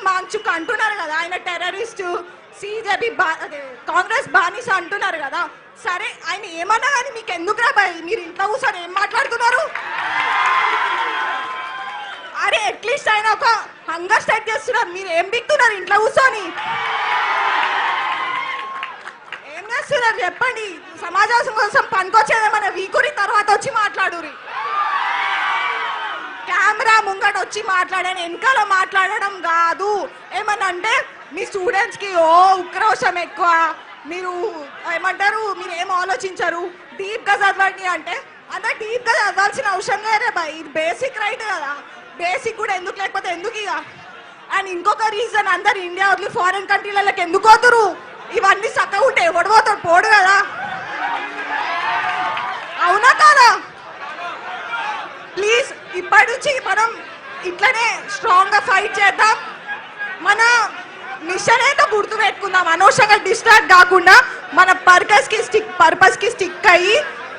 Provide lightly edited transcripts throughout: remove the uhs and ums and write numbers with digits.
మాంచుక్ అంటున్నారు కదా, ఆయన టెర్రరిస్టు, సిజేపీ కాంగ్రెస్ బానిస అంటున్నారు కదా. సరే ఆయన ఏమన్నా కానీ మీకు ఎందుకురా భయ్, మీరు ఇంట్లో కూర్చొని ఏం మాట్లాడుతున్నారు? అరే అట్లీస్ట్ ఆయన ఒక హంగర్ స్టార్ట్ చేస్తున్నారు, మీరు ఏం బిక్తున్నారు ఇంట్లో కూర్చొని? ఏం చేస్తున్నారు చెప్పండి? సమాజం కోసం పనికొచ్చేదేమన్నా వీకురి తర్వాత వచ్చి మాట్లాడురి. కెమెరా ముంగట వచ్చి మాట్లాడాను, వెనకాల మాట్లాడడం కాదు. ఏమన్నా అంటే మీ స్టూడెంట్స్కి ఉక్రోషం ఎక్కువ, మీరు ఏమంటారు, మీరు ఏం ఆలోచించరు, డీప్గా చదవండి అంటే అంత డీప్గా చదవాల్సిన అవసరం లేదే బాయ్. ఇది బేసిక్ రైట్ కదా, బేసిక్ కూడా ఎందుకు లేకపోతే ఎందుకు ఇక. అండ్ ఇంకొక రీజన్, అందరు ఇండియా వదిలి ఫారెన్ కంట్రీలకి ఎందుకు పోతురు? ఇవన్నీ చక్కగా ఉంటే ఎవడు పోతాడు? పోడు కదా, అవునా కాదా? ప్లీజ్ ఇప్పటి నుంచి మనం ఇట్లనే స్ట్రాంగ్గా ఫైట్ చేద్దాం. మన మిషన్ ఏంటో గుర్తు పెట్టుకుందాం, అనవసరంగా డిస్ట్రాక్ట్ కాకుండా మన పర్పస్కి స్టిక్ అయ్యి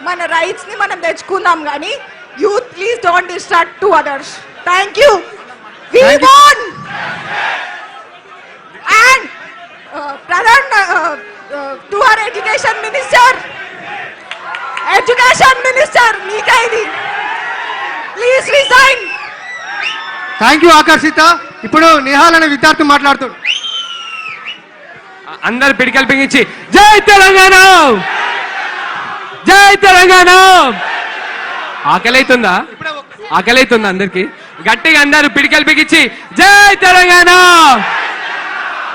మన రైట్స్ని మనం తెచ్చుకుందాం. కానీ youth please don't distract to others. Thank you. We want and Pradhan to our education minister మీకే ఇది, please resign. Thank you Akarshita. ఇప్పుడు నిహాల్ అనే విద్యార్థి మాట్లాడుతాడు. అందరు పిడికలు బిగించి జై తెలంగాణ, జై తెలంగాణ. ఆకలైతుందా? ఆకలైతుందా అందరికి? గట్టిగా అందరు పిడికలు బిగించి జై తెలంగాణ.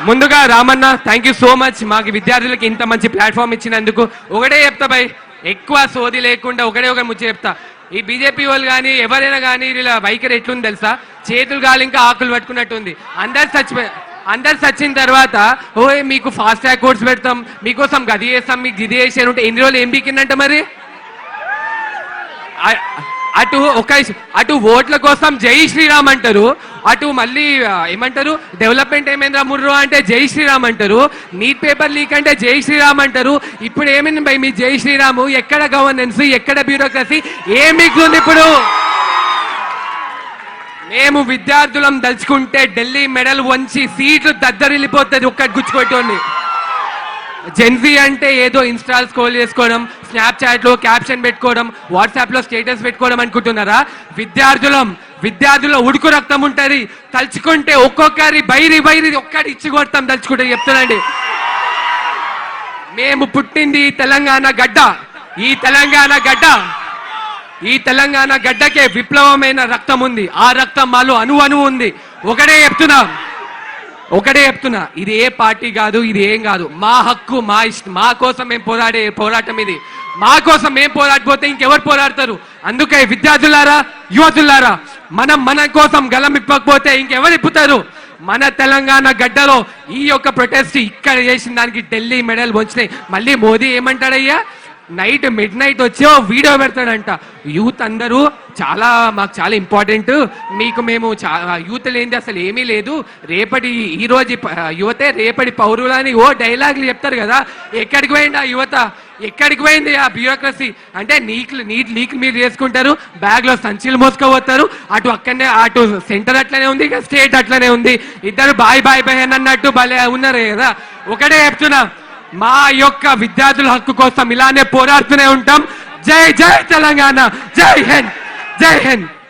ముందుగా Ramanna thank you so much, మాకు విద్యార్థులకి ఇంత మంచి ప్లాట్ఫామ్ ఇచ్చినందుకు. ఒకటే చెప్తా భయ్, ఎక్కువ సోది లేకుండా ఒక ముచ్చ చెప్తా. ఈ బీజేపీ వాళ్ళు కానీ ఎవరైనా కానీ ఇలా వైఖరి ఎట్లుంది తెలుసా? చేతులు గాలి ఇంకా ఆకులు పట్టుకున్నట్టుంది. అందరు చచ్చిన తర్వాత మీకు ఫాస్ట్ ట్రాక్ కోర్స్ పెడతాం, మీకోసం గది చేస్తాం, మీకు గిది చేసాను ఉంటే ఎన్ని రోజులు ఏం బీకిందంట మరి? అటు ఓట్ల కోసం జై శ్రీరామ్ అంటారు, అటు మళ్ళీ ఏమంటారు డెవలప్మెంట్ ఏమైందా ముర్రో అంటే జై శ్రీరామ్ అంటారు, నీట్ పేపర్ లీక్ అంటే జై శ్రీరామ్ అంటారు. ఇప్పుడు ఏమైంది భయ్ మీ జై శ్రీరాము? ఎక్కడ గవర్నెన్స్, ఎక్కడ బ్యూరోక్రసీ, ఏం మిగులుంది ఇప్పుడు? మేము విద్యార్థులం దలుచుకుంటే ఢిల్లీ మెడల్ వంచి సీట్లు దద్దరిల్లిపోతుంది ఒక్కటి గుచ్చుకోవటోండి. జెన్జీ అంటే ఏదో ఇన్స్టాల్ స్క్రోల్ చేసుకోవడం, స్నాప్చాట్ లో క్యాప్షన్ పెట్టుకోవడం, వాట్సాప్ లో స్టేటస్ పెట్టుకోవడం అనుకుంటున్నారా? విద్యార్థుల్లో ఉడుకు రక్తం ఉంటుంది. తలుచుకుంటే ఒక్కొక్కరి బైరి ఒక్కటి ఇచ్చి కొడతాం తలుచుకుంటే చెప్తానండి. మేము పుట్టింది తెలంగాణ గడ్డ, ఈ తెలంగాణ గడ్డకే విప్లవమైన రక్తం ఉంది. ఆ రక్తం మాలో అణువు ఉంది. ఒకటే చెప్తున్నా, ఇది ఏ పార్టీ కాదు, ఇది ఏం కాదు, మా హక్కు, మా ఇష్టం, మా కోసం మేము పోరాడే పోరాటం ఇది. మా కోసం మేము పోరాడిపోతే ఇంకెవరు పోరాడతారు? అందుకే విద్యార్థులారా, యువతులారా, మన కోసం గలం ఇప్పకపోతే ఇంకెవరు ఇప్పుతారు? మన తెలంగాణ గడ్డలో ఈ యొక్క ప్రొటెస్ట్ ఇక్కడ చేసిన దానికి ఢిల్లీ మెడల్ వచ్చినాయి. మళ్ళీ మోదీ ఏమంటాడయ్యా, మిడ్ నైట్ వచ్చి వీడియో పెడతాడంట. యూత్ అందరూ మాకు చాలా ఇంపార్టెంట్, మీకు మేము యూత్ లేనిది అసలు ఏమీ లేదు, ఈ రోజు యువతే రేపటి పౌరులు అని డైలాగులు చెప్తారు కదా. ఎక్కడికి పోయింది ఆ యువత? ఎక్కడికి పోయింది ఆ బ్యూరోక్రసీ? అంటే నీట్ లీక్ మీరు చేసుకుంటారు, బ్యాగ్ లో సంచులు మోసుకపోతారు. అటు సెంటర్ అట్లనే ఉంది, ఇక స్టేట్ అట్లనే ఉంది. ఇద్దరు బాయ్ అన్నట్టు భలే ఉన్నారు కదా. ఒకటే చెప్తున్నా, మా యొక్క విద్యార్థుల హక్కు కోసం ఇలానే పోరాడుతూనే ఉంటాం. జై జై తెలంగాణ, జై హింద్, జై హింద్.